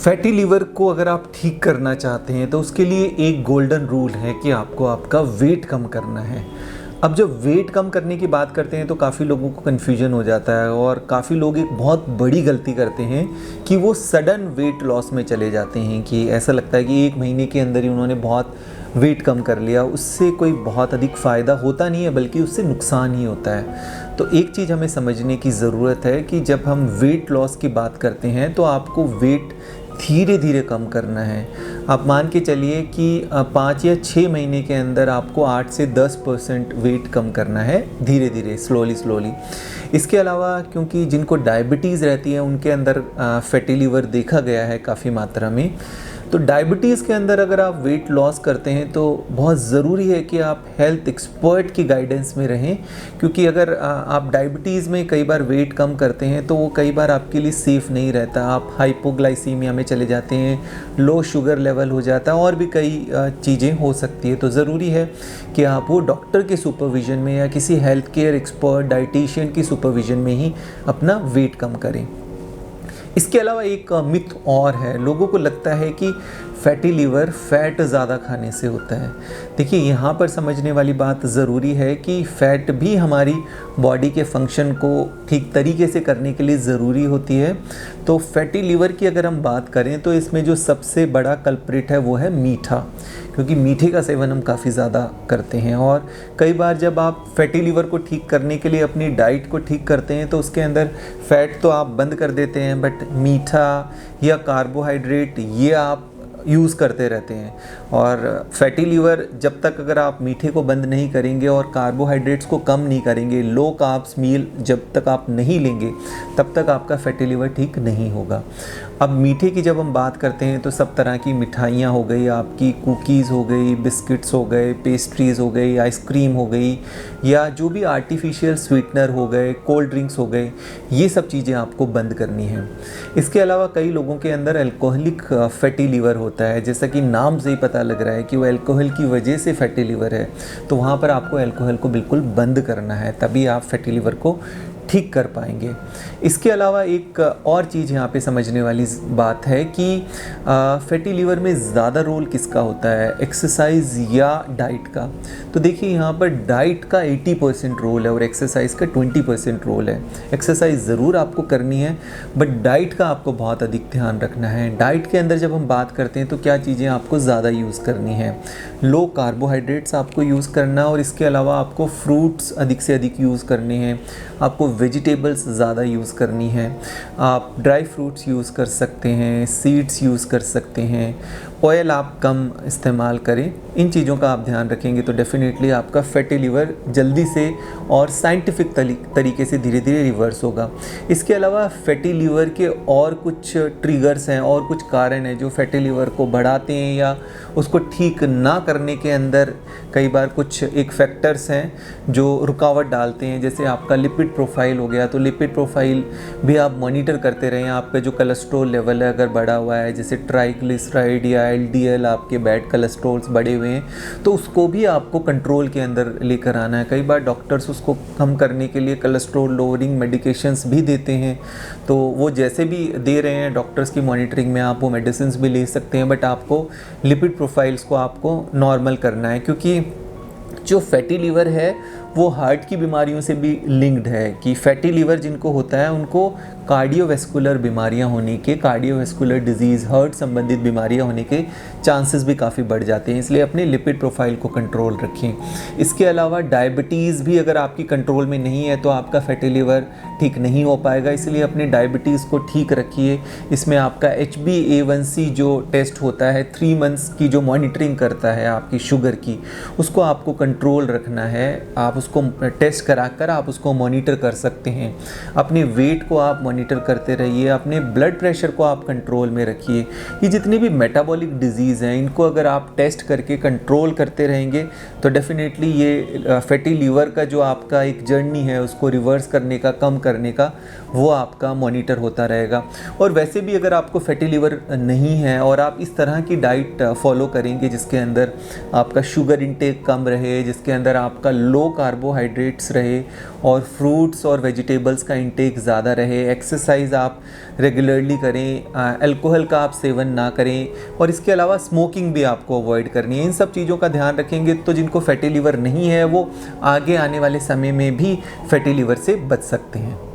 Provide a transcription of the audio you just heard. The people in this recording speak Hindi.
फैटी लीवर को अगर आप ठीक करना चाहते हैं तो उसके लिए एक गोल्डन रूल है कि आपको आपका वेट कम करना है। अब जब वेट कम करने की बात करते हैं तो काफ़ी लोगों को कन्फ्यूजन हो जाता है और काफ़ी लोग एक बहुत बड़ी गलती करते हैं कि वो सडन वेट लॉस में चले जाते हैं कि ऐसा लगता है कि 1 महीने के अंदर ही उन्होंने बहुत वेट कम कर लिया। उससे कोई बहुत अधिक फ़ायदा होता नहीं है, बल्कि उससे नुकसान ही होता है। तो एक चीज़ हमें समझने की ज़रूरत है कि जब हम वेट लॉस की बात करते हैं तो आपको वेट धीरे धीरे कम करना है। आप मान के चलिए कि 5 या 6 महीने के अंदर आपको 8 से 10% वेट कम करना है, धीरे धीरे, स्लोली। इसके अलावा क्योंकि जिनको डायबिटीज़ रहती है उनके अंदर फैटी लीवर देखा गया है काफ़ी मात्रा में, तो डायबिटीज़ के अंदर अगर आप वेट लॉस करते हैं तो बहुत ज़रूरी है कि आप हेल्थ एक्सपर्ट की गाइडेंस में रहें, क्योंकि अगर आप डायबिटीज़ में कई बार वेट कम करते हैं तो वो कई बार आपके लिए सेफ़ नहीं रहता। आप हाइपोग्लाइसीमिया में चले जाते हैं, लो शुगर लेवल हो जाता है और भी कई चीज़ें हो सकती है। तो ज़रूरी है कि आप वो डॉक्टर के सुपरविज़न में या किसी हेल्थ केयर एक्सपर्ट डाइटिशियन की सुपरविज़न में ही अपना वेट कम करें। इसके अलावा एक मिथ और है, लोगों को लगता है कि फैटी लीवर फ़ैट ज़्यादा खाने से होता है। देखिए, यहाँ पर समझने वाली बात ज़रूरी है कि फ़ैट भी हमारी बॉडी के फंक्शन को ठीक तरीके से करने के लिए ज़रूरी होती है। तो फैटी लीवर की अगर हम बात करें तो इसमें जो सबसे बड़ा कल्प्रिट है वो है मीठा, क्योंकि मीठे का सेवन हम काफ़ी ज़्यादा करते हैं। और कई बार जब आप फैटी लीवर को ठीक करने के लिए अपनी डाइट को ठीक करते हैं तो उसके अंदर फ़ैट तो आप बंद कर देते हैं, बट मीठा या कार्बोहाइड्रेट ये आप यूज़ करते रहते हैं। और फैटी लीवर जब तक अगर आप मीठे को बंद नहीं करेंगे और कार्बोहाइड्रेट्स को कम नहीं करेंगे, लो कार्ब्स मील जब तक आप नहीं लेंगे, तब तक आपका फैटी लीवर ठीक नहीं होगा। अब मीठे की जब हम बात करते हैं तो सब तरह की मिठाइयाँ हो गई, आपकी कुकीज़ हो गई, बिस्किट्स हो गए, पेस्ट्रीज़ हो गई, आइसक्रीम हो गई, या जो भी आर्टिफिशियल स्वीटनर हो गए, कोल्ड ड्रिंक्स हो गए, ये सब चीज़ें आपको बंद करनी हैं। इसके अलावा कई लोगों के अंदर अल्कोहलिक फैटी लीवर होता है, जैसा कि नाम से ही पता लग रहा है कि वो अल्कोहल की वजह से फैटी लीवर है। तो वहाँ पर आपको अल्कोहल को बिल्कुल बंद करना है, तभी आप फैटी लीवर को ठीक कर पाएंगे। इसके अलावा एक और चीज़ यहाँ पे समझने वाली बात है कि फैटी लीवर में ज़्यादा रोल किसका होता है, एक्सरसाइज या डाइट का। तो देखिए, यहाँ पर डाइट का 80% रोल है और एक्सरसाइज का 20% रोल है। एक्सरसाइज ज़रूर आपको करनी है, बट डाइट का आपको बहुत अधिक ध्यान रखना है। डाइट के अंदर जब हम बात करते हैं तो क्या चीज़ें आपको ज़्यादा यूज़ करनी है, लो कार्बोहाइड्रेट्स आपको यूज़ करना, और इसके अलावा आपको फ्रूट्स अधिक से अधिक यूज़ करने हैं, आपको वेजिटेबल्स ज़्यादा यूज़ करनी है, आप ड्राई फ्रूट्स यूज़ कर सकते हैं, सीड्स यूज़ कर सकते हैं, ऑयल आप कम इस्तेमाल करें। इन चीज़ों का आप ध्यान रखेंगे तो डेफिनेटली आपका फैटी लीवर जल्दी से और साइंटिफिक तरीके से धीरे धीरे रिवर्स होगा। इसके अलावा फैटी लीवर के और कुछ ट्रिगर्स हैं और कुछ कारण हैं जो फैटी लीवर को बढ़ाते हैं या उसको ठीक ना करने के अंदर कई बार कुछ एक फैक्टर्स हैं जो रुकावट डालते हैं। जैसे आपका लिपिड प्रोफाइल हो गया, तो लिपिड प्रोफाइल भी आप मॉनिटर करते रहें। आपका जो कोलेस्ट्रॉल लेवल है अगर बढ़ा हुआ है, जैसे ट्राइग्लिसराइड या LDL, आपके बैड कोलेस्ट्रॉल्स बढ़े हुए हैं, तो उसको भी आपको कंट्रोल के अंदर लेकर आना है। कई बार डॉक्टर्स उसको कम करने के लिए कोलेस्ट्रॉल लोअरिंग मेडिकेशंस भी देते हैं, तो वो जैसे भी दे रहे हैं डॉक्टर्स की मॉनिटरिंग में आप वो मेडिसिन्स भी ले सकते हैं, बट आपको लिपिड प्रोफाइल्स को आपको नॉर्मल करना है, क्योंकि जो फैटी लीवर है वो हार्ट की बीमारियों से भी लिंक्ड है। कि फैटी लीवर जिनको होता है उनको कार्डियोवैस्कुलर बीमारियां होने के, कार्डियोवैस्कुलर डिजीज़, हार्ट संबंधित बीमारियां होने के चांसेस भी काफ़ी बढ़ जाते हैं। इसलिए अपने लिपिड प्रोफाइल को कंट्रोल रखें। इसके अलावा डायबिटीज़ भी अगर आपकी कंट्रोल में नहीं है तो आपका फैटी लीवर ठीक नहीं हो पाएगा, इसलिए अपने डायबिटीज़ को ठीक रखिए। इसमें आपका HbA1c जो टेस्ट होता है 3 मंथ्स की, जो मॉनिटरिंग करता है आपकी शुगर की, उसको आपको कंट्रोल रखना है। आप उसको टेस्ट कराकर आप उसको मॉनिटर कर सकते हैं। अपने वेट को आप मॉनिटर करते रहिए, अपने ब्लड प्रेशर को आप कंट्रोल में रखिए। ये जितनी भी मेटाबॉलिक डिजीज़ हैं इनको अगर आप टेस्ट करके कंट्रोल करते रहेंगे तो डेफिनेटली ये फैटी लीवर का जो आपका एक जर्नी है उसको रिवर्स करने का, कम करने का, वो आपका मॉनिटर होता रहेगा। और वैसे भी अगर आपको फैटी लीवर नहीं है और आप इस तरह की डाइट फॉलो करेंगे जिसके अंदर आपका शुगर इंटेक कम रहे, जिसके अंदर आपका लो कार्बोहाइड्रेट्स रहे और फ्रूट्स और वेजिटेबल्स का इंटेक ज़्यादा रहे। एक्सरसाइज आप रेगुलरली करें, अल्कोहल का आप सेवन ना करें और इसके अलावा स्मोकिंग भी आपको अवॉइड करनी है। इन सब चीज़ों का ध्यान रखेंगे तो जिनको फैटी लीवर नहीं है वो आगे आने वाले समय में भी फैटी लीवर से बच सकते हैं।